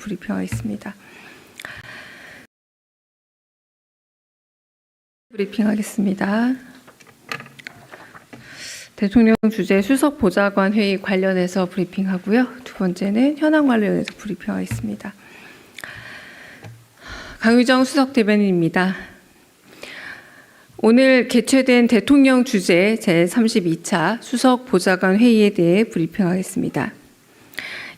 브리핑하겠습니다. 브리핑하겠습니다. 대통령 주재 수석 보좌관 회의 관련해서 브리핑하고요. 두 번째는 현안 관련해서 브리핑하겠습니다. 강유정 수석 대변인입니다. 오늘 개최된 대통령 주재 제32차 수석 보좌관 회의에 대해 브리핑하겠습니다.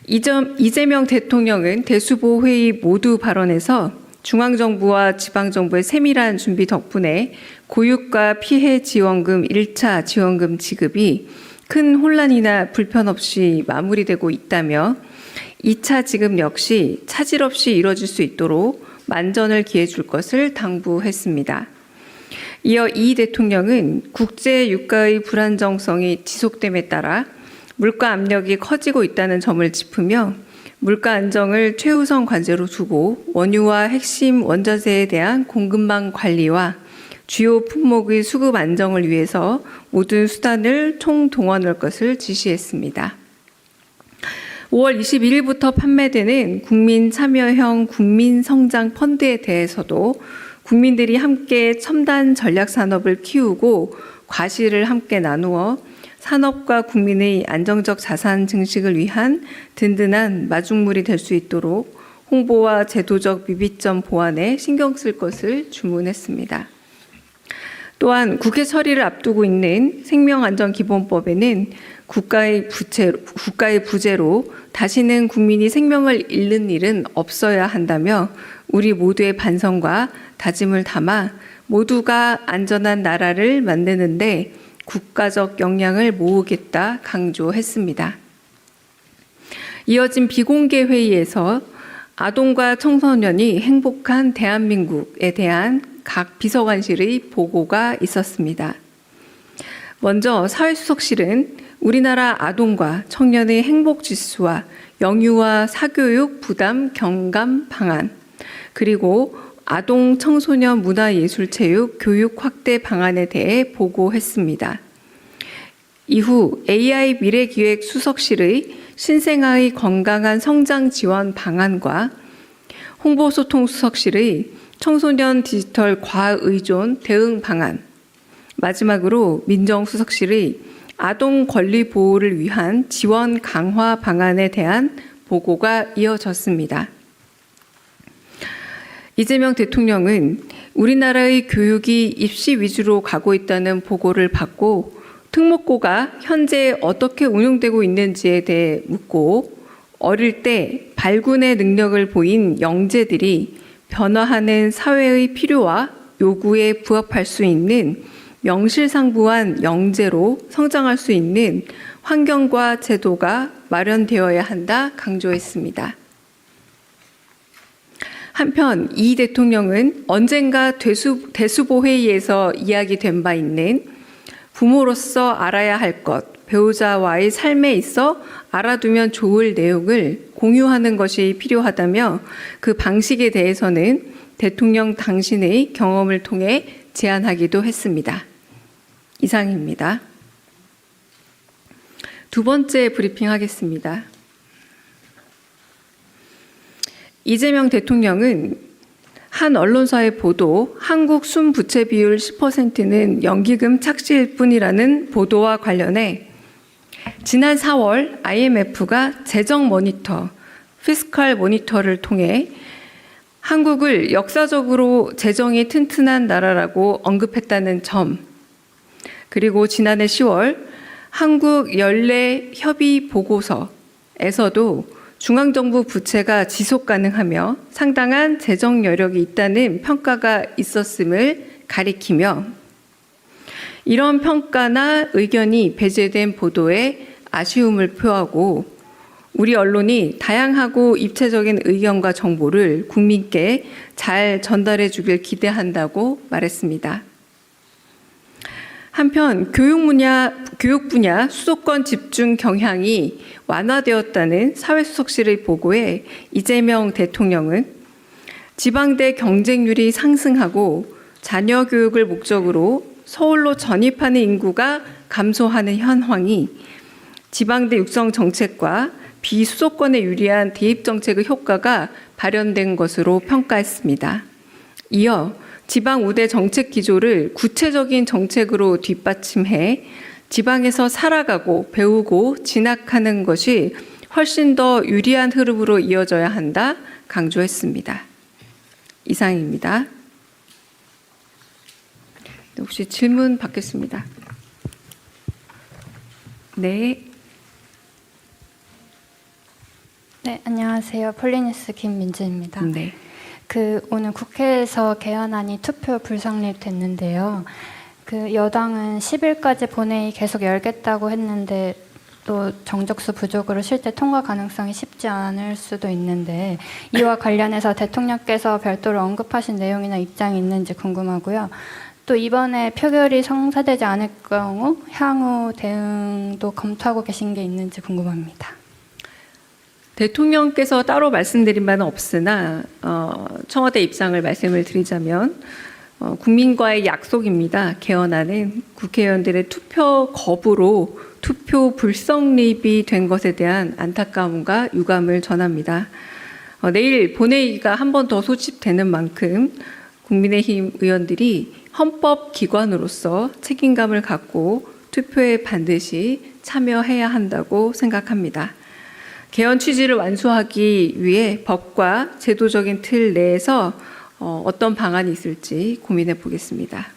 이재명 대통령은 대수보 회의 모두 발언에서 중앙정부와 지방정부의 세밀한 준비 덕분에 고육과 피해 지원금 1차 지원금 지급이 큰 혼란이나 불편 없이 마무리되고 있다며 2차 지급 역시 차질 없이 이뤄질 수 있도록 만전을 기해 줄 것을 당부했습니다. 이어 이 대통령은 국제 유가의 불안정성이 지속됨에 따라 물가 압력이 커지고 있다는 점을 짚으며 물가 안정을 최우선 과제로 두고 원유와 핵심 원자재에 대한 공급망 관리와 주요 품목의 수급 안정을 위해서 모든 수단을 총동원할 것을 지시했습니다. 5월 21일부터 판매되는 국민참여형 국민성장펀드에 대해서도 국민들이 함께 첨단 전략산업을 키우고 과실을 함께 나누어 산업과 국민의 안정적 자산 증식을 위한 든든한 마중물이 될 수 있도록 홍보와 제도적 미비점 보완에 신경 쓸 것을 주문했습니다. 또한 국회 처리를 앞두고 있는 생명안전기본법에는 국가의 부재로 다시는 국민이 생명을 잃는 일은 없어야 한다며 우리 모두의 반성과 다짐을 담아 모두가 안전한 나라를 만드는 데 국가적 역량을 모으겠다 강조했습니다. 이어진 비공개 회의에서 아동과 청소년이 행복한 대한민국에 대한 각 비서관실의 보고가 있었습니다. 먼저 사회수석실은 우리나라 아동과 청년의 행복지수와 영유아 사교육 부담 경감 방안, 그리고 아동 청소년 문화예술체육 교육 확대 방안에 대해 보고했습니다. 이후 AI 미래기획 수석실의 신생아의 건강한 성장 지원 방안과 홍보소통 수석실의 청소년 디지털 과의존 대응 방안, 마지막으로 민정수석실의 아동 권리 보호를 위한 지원 강화 방안에 대한 보고가 이어졌습니다. 이재명 대통령은 우리나라의 교육이 입시 위주로 가고 있다는 보고를 받고 특목고가 현재 어떻게 운영되고 있는지에 대해 묻고 어릴 때 발군의 능력을 보인 영재들이 변화하는 사회의 필요와 요구에 부합할 수 있는 명실상부한 영재로 성장할 수 있는 환경과 제도가 마련되어야 한다 강조했습니다. 한편 이 대통령은 언젠가 대수보 회의에서 이야기된 바 있는 부모로서 알아야 할 것, 배우자와의 삶에 있어 알아두면 좋을 내용을 공유하는 것이 필요하다며 그 방식에 대해서는 대통령 당신의 경험을 통해 제안하기도 했습니다. 이상입니다. 두 번째 브리핑하겠습니다. 이재명 대통령은 한 언론사의 보도, 한국 순부채 비율 10%는 연기금 착시일 뿐이라는 보도와 관련해 지난 4월 IMF가 재정 모니터, 피스칼 모니터를 통해 한국을 역사적으로 재정이 튼튼한 나라라고 언급했다는 점, 그리고 지난해 10월 한국 연례 협의 보고서에서도 중앙정부 부채가 지속 가능하며 상당한 재정 여력이 있다는 평가가 있었음을 가리키며 이런 평가나 의견이 배제된 보도에 아쉬움을 표하고 우리 언론이 다양하고 입체적인 의견과 정보를 국민께 잘 전달해 주길 기대한다고 말했습니다. 한편 교육 분야 수도권 집중 경향이 완화되었다는 사회수석실의 보고에 이재명 대통령은 지방대 경쟁률이 상승하고 자녀 교육을 목적으로 서울로 전입하는 인구가 감소하는 현황이 지방대 육성 정책과 비수도권에 유리한 대입 정책의 효과가 발현된 것으로 평가했습니다. 이어 지방 우대 정책 기조를 구체적인 정책으로 뒷받침해 지방에서 살아가고 배우고 진학하는 것이 훨씬 더 유리한 흐름으로 이어져야 한다 강조했습니다. 이상입니다. 혹시 질문 받겠습니다. 네. 네, 안녕하세요. 폴리니스 김민지입니다. 네. 오늘 국회에서 개헌안이 투표 불성립됐는데요. 여당은 10일까지 본회의 계속 열겠다고 했는데 또 정적수 부족으로 실제 통과 가능성이 쉽지 않을 수도 있는데 이와 관련해서 대통령께서 별도로 언급하신 내용이나 입장이 있는지 궁금하고요. 또 이번에 표결이 성사되지 않을 경우 향후 대응도 검토하고 계신 게 있는지 궁금합니다. 대통령께서 따로 말씀드린 바는 없으나 청와대 입장을 말씀을 드리자면 국민과의 약속입니다. 개헌안은 국회의원들의 투표 거부로 투표 불성립이 된 것에 대한 안타까움과 유감을 전합니다. 내일 본회의가 한 번 더 소집되는 만큼 국민의힘 의원들이 헌법기관으로서 책임감을 갖고 투표에 반드시 참여해야 한다고 생각합니다. 개헌 취지를 완수하기 위해 법과 제도적인 틀 내에서 어떤 방안이 있을지 고민해 보겠습니다.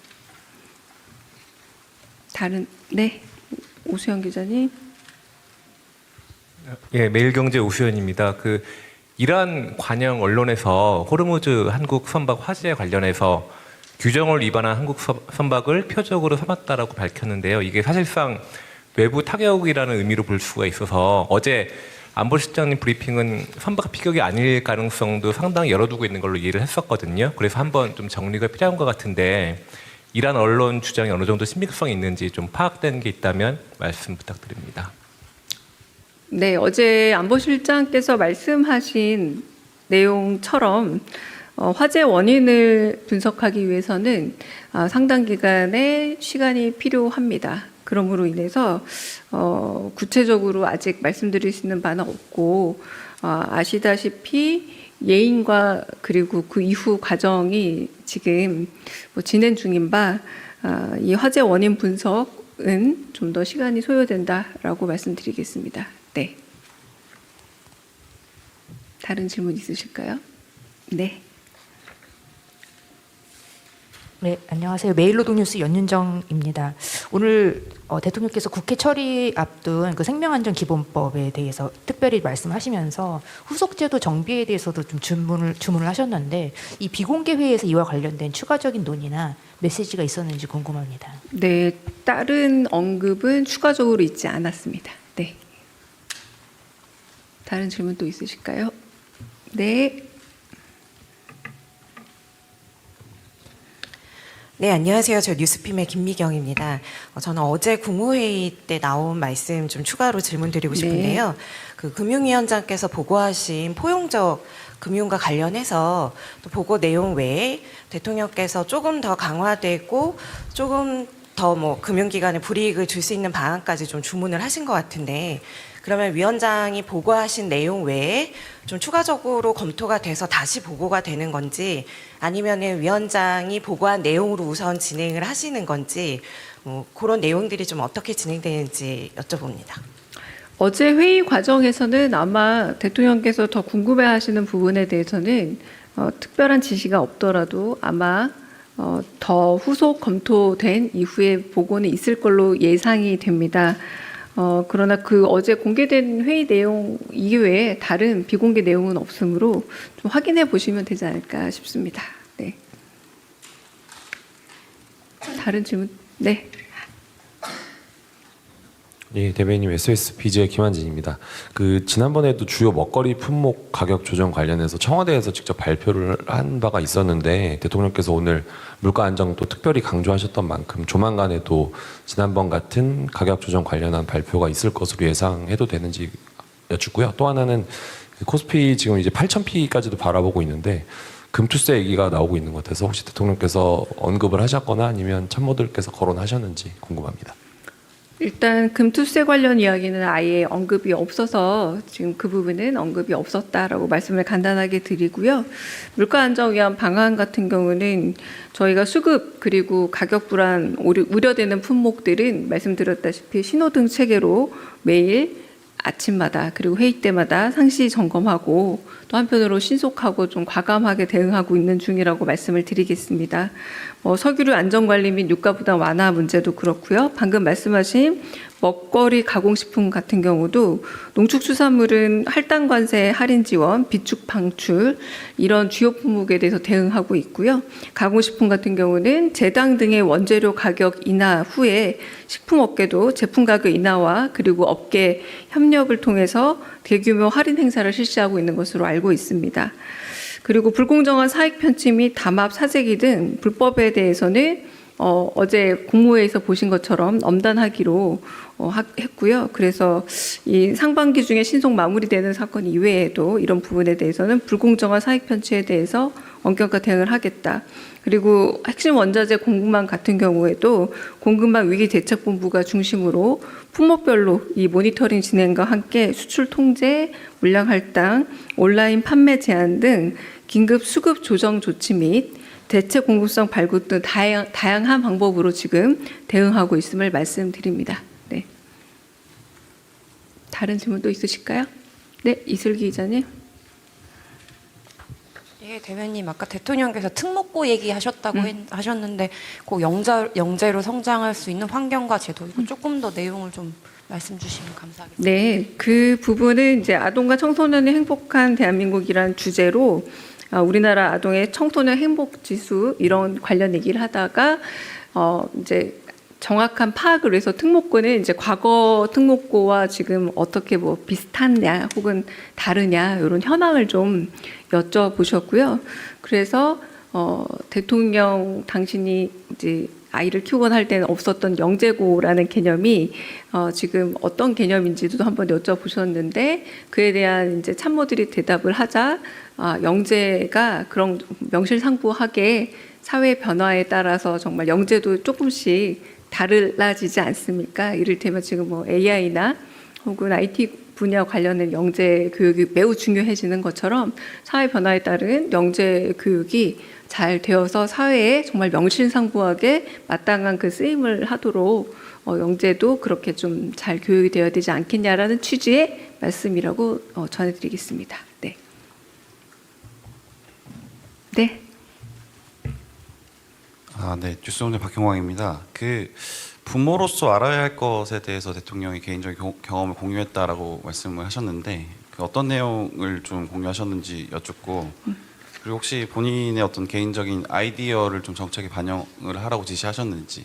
네, 오수영 기자님. 예, 매일경제 오수연입니다. 이란 관영 언론에서 호르무즈 한국 선박 화재 관련해서 규정을 위반한 한국 선박을 표적으로 삼았다라고 밝혔는데요. 이게 사실상 외부 타격이라는 의미로 볼 수가 있어서 어제 안보실장님 브리핑은 선박 피격이 아닐 가능성도 상당히 열어두고 있는 걸로 이해를 했었거든요. 그래서 한번 좀 정리가 필요한 것 같은데 이란 언론 주장이 어느 정도 신빙성이 있는지 좀 파악되는 게 있다면 말씀 부탁드립니다. 네, 어제 안보실장께서 말씀하신 내용처럼 화재 원인을 분석하기 위해서는 상당 기간의 시간이 필요합니다. 그러므로 인해서 구체적으로 아직 말씀드릴 수 있는 바는 없고 아시다시피 예인과 그리고 그 이후 과정이 지금 진행 중인 바 이 화재 원인 분석은 좀 더 시간이 소요된다라고 말씀드리겠습니다. 네. 다른 질문 있으실까요? 네. 네, 안녕하세요. 매일노동뉴스 연윤정입니다. 오늘 대통령께서 국회 처리 앞둔 생명안전기본법에 대해서 특별히 말씀하시면서 후속제도 정비에 대해서도 좀 주문을 하셨는데 이 비공개 회의에서 이와 관련된 추가적인 논의나 메시지가 있었는지 궁금합니다. 네, 다른 언급은 추가적으로 있지 않았습니다. 네. 다른 질문 또 있으실까요? 네. 네, 안녕하세요. 저 뉴스핌의 김미경입니다. 저는 어제 국무회의 때 나온 말씀 좀 추가로 질문드리고 싶은데요. 금융위원장께서 보고하신 포용적 금융과 관련해서 또 보고 내용 외에 대통령께서 조금 더 강화되고 조금 더 금융기관에 불이익을 줄 수 있는 방안까지 좀 주문을 하신 것 같은데 그러면 위원장이 보고하신 내용 외에 좀 추가적으로 검토가 돼서 다시 보고가 되는 건지 아니면은 위원장이 보고한 내용으로 우선 진행을 하시는 건지 그런 내용들이 좀 어떻게 진행되는지 여쭤봅니다. 어제 회의 과정에서는 아마 대통령께서 더 궁금해하시는 부분에 대해서는 특별한 지시가 없더라도 아마 더 후속 검토된 이후에 보고는 있을 걸로 예상이 됩니다. 그러나 어제 공개된 회의 내용 이외에 다른 비공개 내용은 없으므로 좀 확인해 보시면 되지 않을까 싶습니다. 네. 다른 질문? 네. 예, 대변인님 SBS BG의 김한진입니다. 지난번에도 주요 먹거리 품목 가격 조정 관련해서 청와대에서 직접 발표를 한 바가 있었는데 대통령께서 오늘 물가 안정도 특별히 강조하셨던 만큼 조만간에도 지난번 같은 가격 조정 관련한 발표가 있을 것으로 예상해도 되는지 여쭙고요. 또 하나는 코스피 지금 이제 8,000피까지도 바라보고 있는데 금투세 얘기가 나오고 있는 것 같아서 혹시 대통령께서 언급을 하셨거나 아니면 참모들께서 거론하셨는지 궁금합니다. 일단 금투세 관련 이야기는 아예 언급이 없어서 지금 그 부분은 언급이 없었다라고 말씀을 간단하게 드리고요. 물가 안정 위한 방안 같은 경우는 저희가 수급 그리고 가격 불안 우려되는 품목들은 말씀드렸다시피 신호등 체계로 매일 아침마다 그리고 회의 때마다 상시 점검하고 또 한편으로 신속하고 좀 과감하게 대응하고 있는 중이라고 말씀을 드리겠습니다. 석유류 안전관리 및 유가 부담 완화 문제도 그렇고요. 방금 말씀하신 먹거리 가공식품 같은 경우도 농축수산물은 할당 관세 할인 지원, 비축 방출 이런 주요 품목에 대해서 대응하고 있고요. 가공식품 같은 경우는 제당 등의 원재료 가격 인하 후에 식품업계도 제품 가격 인하와 그리고 업계 협력을 통해서 대규모 할인 행사를 실시하고 있는 것으로 알고 있습니다. 그리고 불공정한 사익 편취 및 담합 사재기 등 불법에 대해서는 어제 국무회의에서 보신 것처럼 엄단하기로 했고요. 그래서 이 상반기 중에 신속 마무리되는 사건 이외에도 이런 부분에 대해서는 불공정한 사익 편취에 대해서 엄격한 대응을 하겠다. 그리고 핵심 원자재 공급망 같은 경우에도 공급망 위기 대책본부가 중심으로 품목별로 이 모니터링 진행과 함께 수출 통제, 물량 할당, 온라인 판매 제한 등 긴급 수급 조정 조치 및 대체 공급성 발굴 등 다양한 방법으로 지금 대응하고 있음을 말씀드립니다. 네. 다른 질문 또 있으실까요? 네, 이슬기 기자님. 예, 대변인 아까 대통령께서 특목고 얘기하셨다고 하셨는데 그 영재로 성장할 수 있는 환경과 제도 이거 조금 더 내용을 좀 말씀 주시면 감사하겠습니다. 네, 그 부분은 이제 아동과 청소년의 행복한 대한민국이란 주제로 우리나라 아동의 청소년 행복 지수 이런 관련 얘기를 하다가 이제 정확한 파악을 위해서 특목고는 이제 과거 특목고와 지금 어떻게 뭐 비슷하냐 혹은 다르냐 이런 현황을 좀 여쭤보셨고요. 그래서 대통령 당신이 이제 아이를 키우거나 할 때는 없었던 영재고라는 개념이 지금 어떤 개념인지도 한번 여쭤보셨는데 그에 대한 이제 참모들이 대답을 하자 영재가 그런 명실상부하게 사회 변화에 따라서 정말 영재도 조금씩 달라지지 않습니까? 이를테면 지금 뭐 AI나 혹은 IT 분야 관련된 영재 교육이 매우 중요해지는 것처럼 사회 변화에 따른 영재 교육이 잘 되어서 사회에 정말 명실상부하게 마땅한 그 쓰임을 하도록 영재도 그렇게 좀 잘 교육이 되어야 되지 않겠냐라는 취지의 말씀이라고 전해드리겠습니다. 네. 네. 네, 뉴스홈의 박형광입니다. 부모로서 알아야 할 것에 대해서 대통령이 개인적인 경험을 공유했다라고 말씀을 하셨는데 어떤 내용을 좀 공유하셨는지 여쭙고 그리고 혹시 본인의 어떤 개인적인 아이디어를 좀 정책에 반영을 하라고 지시하셨는지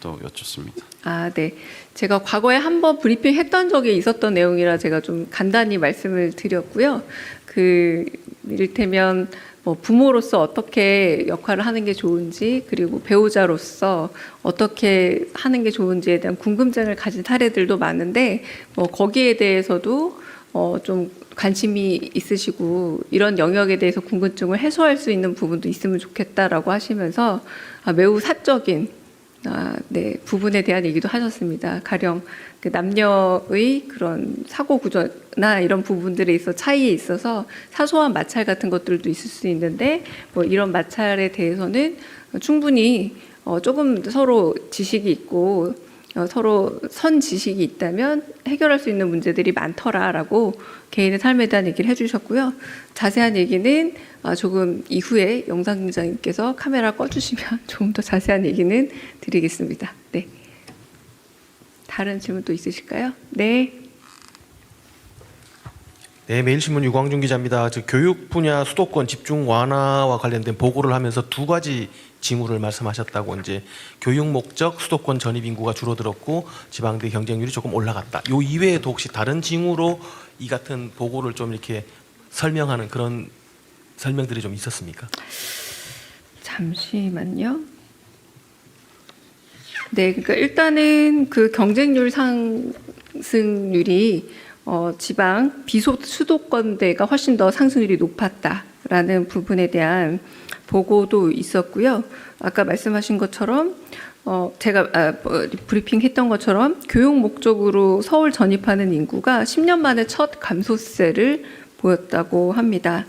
또 여쭙습니다. 네. 제가 과거에 한번 브리핑했던 적이 있었던 내용이라 제가 좀 간단히 말씀을 드렸고요. 이를테면 뭐 부모로서 어떻게 역할을 하는 게 좋은지 그리고 배우자로서 어떻게 하는 게 좋은지에 대한 궁금증을 가진 사례들도 많은데 거기에 대해서도 좀 관심이 있으시고 이런 영역에 대해서 궁금증을 해소할 수 있는 부분도 있으면 좋겠다라고 하시면서 매우 사적인 부분에 대한 얘기도 하셨습니다. 가령 그 남녀의 그런 사고 구조나 이런 부분들에 있어 차이에 있어서 사소한 마찰 같은 것들도 있을 수 있는데 뭐 이런 마찰에 대해서는 충분히 조금 서로 지식이 있고 서로 선 지식이 있다면 해결할 수 있는 문제들이 많더라라고 개인의 삶에 대한 얘기를 해주셨고요. 자세한 얘기는 조금 이후에 영상기자님께서 카메라 꺼주시면 조금 더 자세한 얘기는 드리겠습니다. 네. 다른 질문 또 있으실까요? 네. 네, 매일신문 유광준 기자입니다. 교육 분야 수도권 집중 완화와 관련된 보고를 하면서 두 가지 징후를 말씀하셨다고 이제 교육 목적 수도권 전입 인구가 줄어들었고 지방대 경쟁률이 조금 올라갔다. 요 이외에도 혹시 다른 징후로 이 같은 보고를 좀 이렇게 설명하는 그런 설명들이 좀 있었습니까? 잠시만요. 네, 그러니까 일단은 그 경쟁률 상승률이 지방 비수도권대가 훨씬 더 상승률이 높았다라는 부분에 대한 보고도 있었고요. 아까 말씀하신 것처럼 제가 브리핑했던 것처럼 교육 목적으로 서울 전입하는 인구가 10년 만에 첫 감소세를 보였다고 합니다.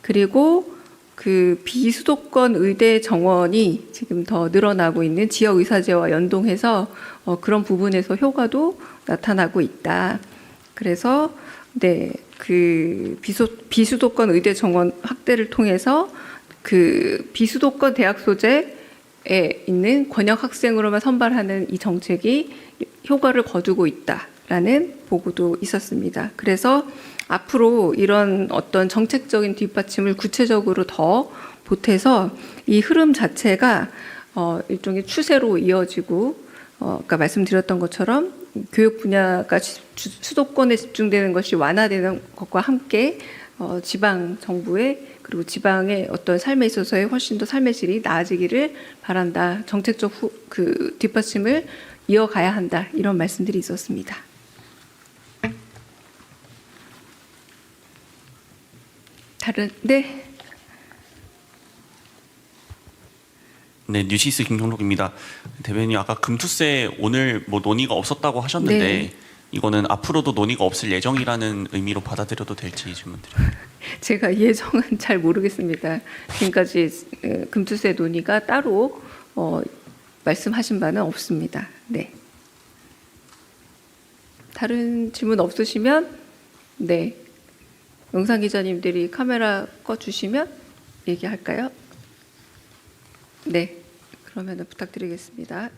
그리고 그 비수도권 의대 정원이 지금 더 늘어나고 있는 지역 의사제와 연동해서 그런 부분에서 효과도 나타나고 있다. 그래서 네, 그 비수도권 의대 정원 확대를 통해서 그 비수도권 대학 소재에 있는 권역 학생으로만 선발하는 이 정책이 효과를 거두고 있다라는 보고도 있었습니다. 그래서 앞으로 이런 어떤 정책적인 뒷받침을 구체적으로 더 보태서 이 흐름 자체가 일종의 추세로 이어지고 아까 말씀드렸던 것처럼 교육 분야가 수도권에 집중되는 것이 완화되는 것과 함께 지방 정부의 그리고 지방의 어떤 삶에 있어서의 훨씬 더 삶의 질이 나아지기를 바란다. 정책적 그 뒷받침을 이어가야 한다. 이런 말씀들이 있었습니다. 네. 네, 뉴시스 김경록입니다. 대변인 아까 금투세 오늘 뭐 논의가 없었다고 하셨는데 네. 이거는 앞으로도 논의가 없을 예정이라는 의미로 받아들여도 될지 질문드립니다. 제가 예정은 잘 모르겠습니다. 지금까지 금투세 논의가 따로 말씀하신 바는 없습니다. 네. 다른 질문 없으시면 네. 영상 기자님들이 카메라 꺼주시면 얘기할까요? 네. 그러면 부탁드리겠습니다.